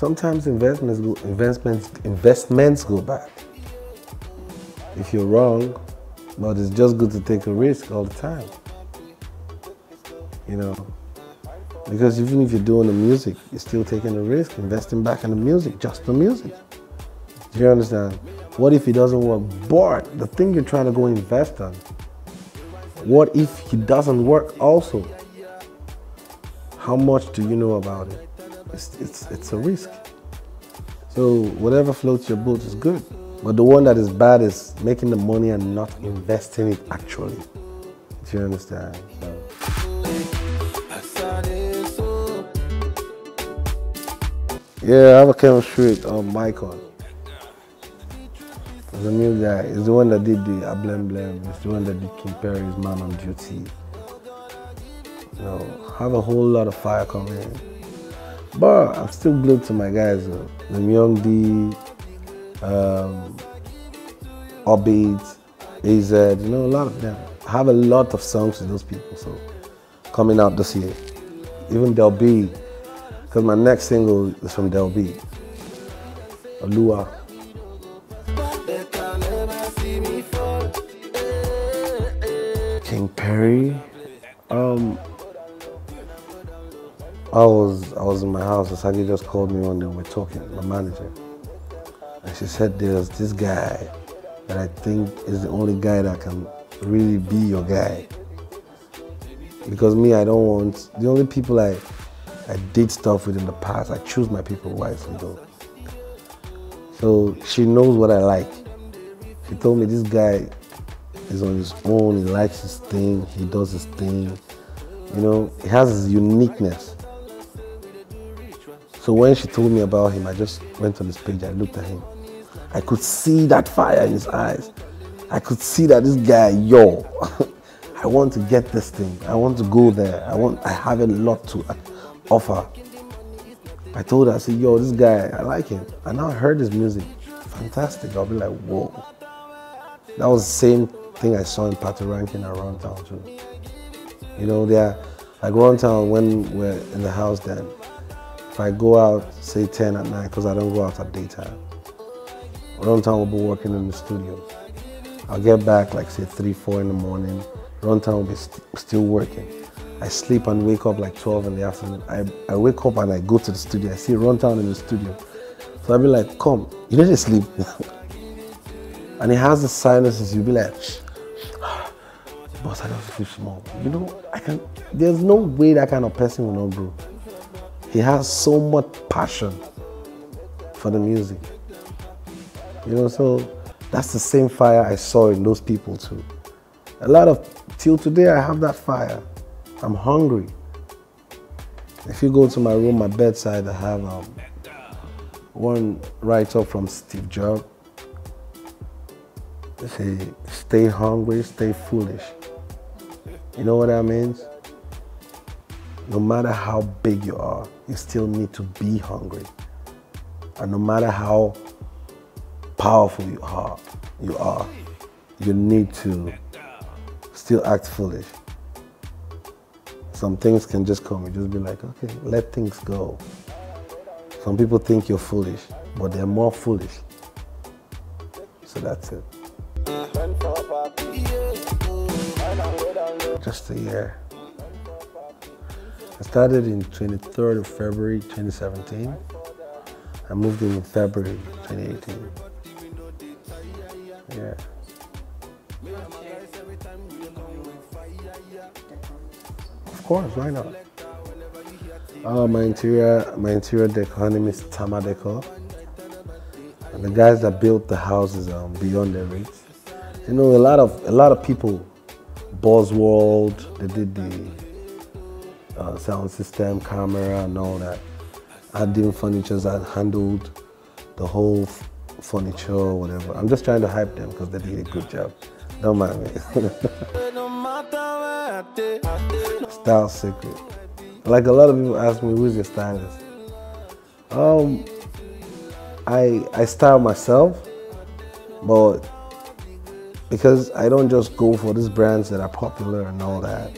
sometimes investments go bad. If you're wrong, but it's just good to take a risk all the time. You know, because even if you're doing the music, you're still taking a risk, investing back in the music, just the music. Do you understand? What if it doesn't work? But the thing you're trying to go invest on, what if it doesn't work also? How much do you know about it? It's a risk. So whatever floats your boat is good. But the one that is bad is making the money and not investing it actually. Do you understand? So. Yeah, I have a chemistry mic on. The new guy is the one that did the Blem Blem. It's the one that did King Perry's Man on Duty. You know, have a whole lot of fire coming in. But I'm still glued to my guys, the Young D, Orbit, AZ, you know, a lot of them. I have a lot of songs with those people, so coming out this year. Even Del B, because my next single is from Del B, Alua. King Perry. I was in my house. Asagi just called me one day. We're talking, my manager, and she said, "There's this guy that I think is the only guy that can really be your guy." Because me, I don't want the only people I did stuff with in the past. I choose my people wisely, though. So she knows what I like. She told me this guy is on his own. He likes his thing. He does his thing. You know, he has his uniqueness. So when she told me about him, I just went on his page, I looked at him. I could see that fire in his eyes. I could see that this guy, yo, I want to get this thing. I want to go there. I have a lot to offer. I told her, I said, yo, this guy, I like him. And now I heard his music. Fantastic. I'll be like, whoa. That was the same thing I saw in Party Ranking and Runtown too. You know, they're like Runtown when we're in the house then. If I go out, say 10 at night, because I don't go out at daytime, Runtown will be working in the studio. I'll get back like say 3, 4 in the morning. Runtown will be still working. I sleep and wake up like 12 in the afternoon. I wake up and I go to the studio. I see Runtown in the studio. So I'll be like, come, you need to sleep. And he has the sinuses, you'll be like, boss, I don't sleep small. You know, there's no way that kind of person will not grow. He has so much passion for the music. You know, so that's the same fire I saw in those people too. Till today I have that fire. I'm hungry. If you go to my room, my bedside, I have one write-up from Steve Jobs. They say, stay hungry, stay foolish. You know what that means? No matter how big you are, you still need to be hungry. And no matter how powerful you are, you need to still act foolish. Some things can just come, you just be like, okay, let things go. Some people think you're foolish, but they're more foolish. So that's it. Just a year. I started in 23rd of February 2017. I moved in February 2018. Yeah. Of course, why not? My interior decor, her name is Timaya. And the guys that built the house is beyond their reach. You know, a lot of people, Buzzworld, they did the sound system, camera, and all that. Adding furniture that handled the whole furniture, whatever. I'm just trying to hype them because they did a good job. Don't mind me. Style secret. Like a lot of people ask me, who's your stylist? I style myself, but because I don't just go for these brands that are popular and all that,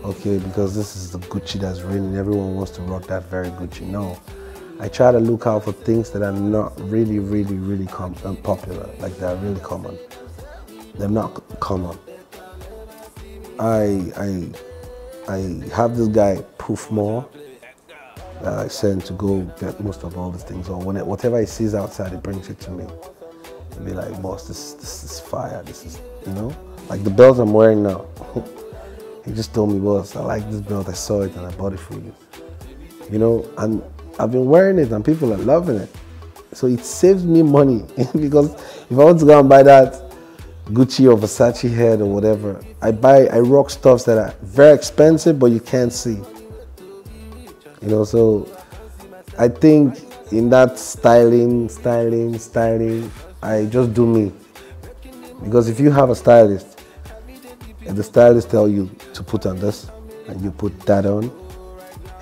okay, because this is the Gucci that's raining, everyone wants to rock that very Gucci. No, I try to look out for things that are not really, really, really popular, like they're really common. They're not common. I have this guy, Proof More, that I send to go get most of all these things, or whatever he sees outside, he brings it to me. He'll be like, boss, this is fire, this is, like the belt I'm wearing now. He just told me, boss, I like this belt, I saw it and I bought it for you. And I've been wearing it and people are loving it. So it saves me money because if I want to go and buy that Gucci or Versace head or whatever, I rock stuffs that are very expensive but you can't see. So I think in that styling, I just do me. Because if you have a stylist, and the stylist tell you to put on this and you put that on,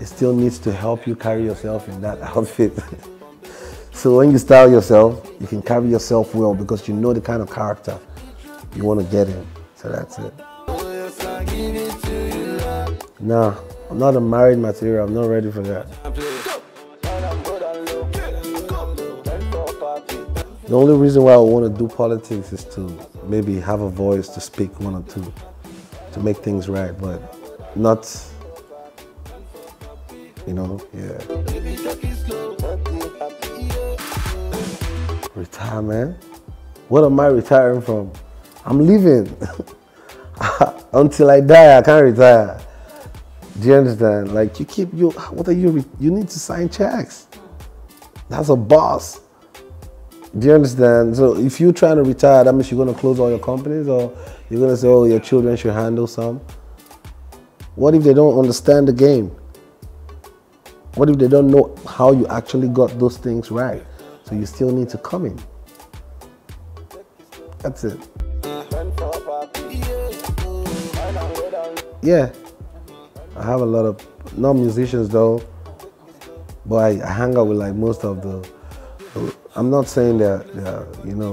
it still needs to help you carry yourself in that outfit. So when you style yourself, you can carry yourself well because you know the kind of character you want to get in. So that's it. Nah, I'm not a married material. I'm not ready for that. The only reason why I want to do politics is to maybe have a voice to speak one or two, to make things right, but not, yeah. Retirement? What am I retiring from? I'm leaving. Until I die, I can't retire. Do you understand? Like you need to sign checks. That's a boss. Do you understand? So if you're trying to retire, that means you're going to close all your companies, or you're going to say, oh, your children should handle some. What if they don't understand the game? What if they don't know how you actually got those things right? So you still need to come in. That's it. Yeah, I have a lot of, not musicians though, but I hang out with like most of I'm not saying that,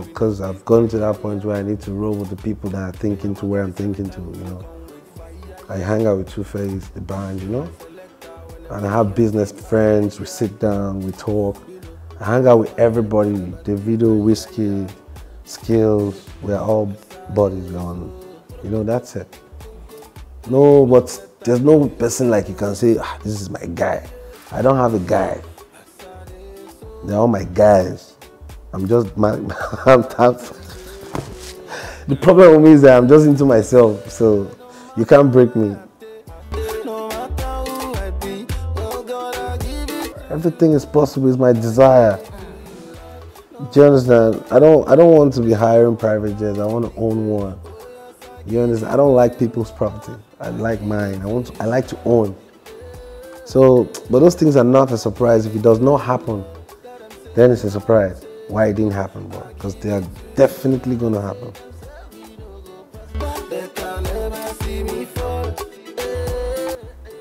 because I've gone to that point where I need to roll with the people that are thinking to where I'm thinking to, I hang out with Two-Face, the band, and I have business friends, we sit down, we talk. I hang out with everybody, Davido, Whiskey, Skills, we're all buddies on, that's it. No, but there's no person like you can say, this is my guy. I don't have a guy. They're all my guys. I'm just the problem with me is that I'm just into myself, so you can't break me. Everything is possible, is my desire. Do you understand? I don't want to be hiring private jets. I want to own one. You understand? I don't like people's property. I like mine. I like to own. So, but those things are not a surprise. If it does not happen, then it's a surprise why it didn't happen, because they are definitely going to happen.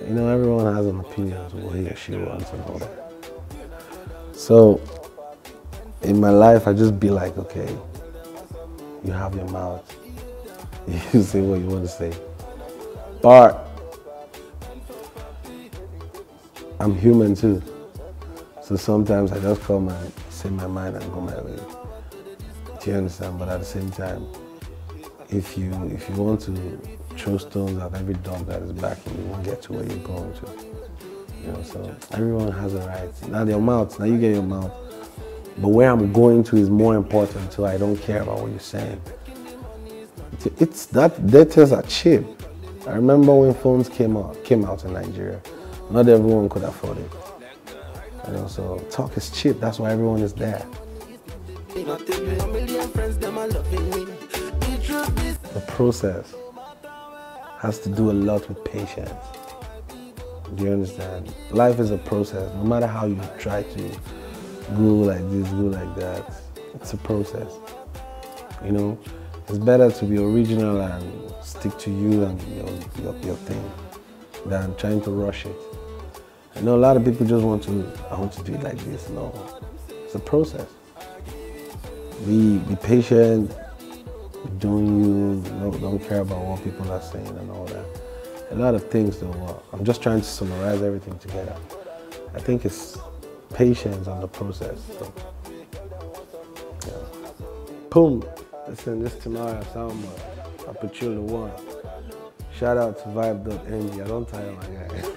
Everyone has an opinion of what he or she wants and all that. So, in my life, I just be like, okay, you have your mouth. You say what you want to say. But I'm human too. So sometimes I just come and say my mind and go my way. Do you understand? But at the same time, if you want to throw stones at every dog that is backing, you won't get to where you're going to. So everyone has a right. Now your mouth, now you get your mouth. But where I'm going to is more important, so I don't care about what you're saying. It's that data are cheap. I remember when phones came out in Nigeria, not everyone could afford it. So talk is cheap, that's why everyone is there. The process has to do a lot with patience. Do you understand? Life is a process. No matter how you try to go like this, go like that, it's a process. It's better to be original and stick to you and your thing than trying to rush it. I know a lot of people just want to do it like this. No, it's a process. Be patient, be doing you, don't care about what people are saying and all that. A lot of things though, I'm just trying to summarize everything together. I think it's patience on the process. So, yeah. Boom. Listen, this Timaya soundboard. I put you in the one. Shout out to Vibe.ng. I don't tire my guy.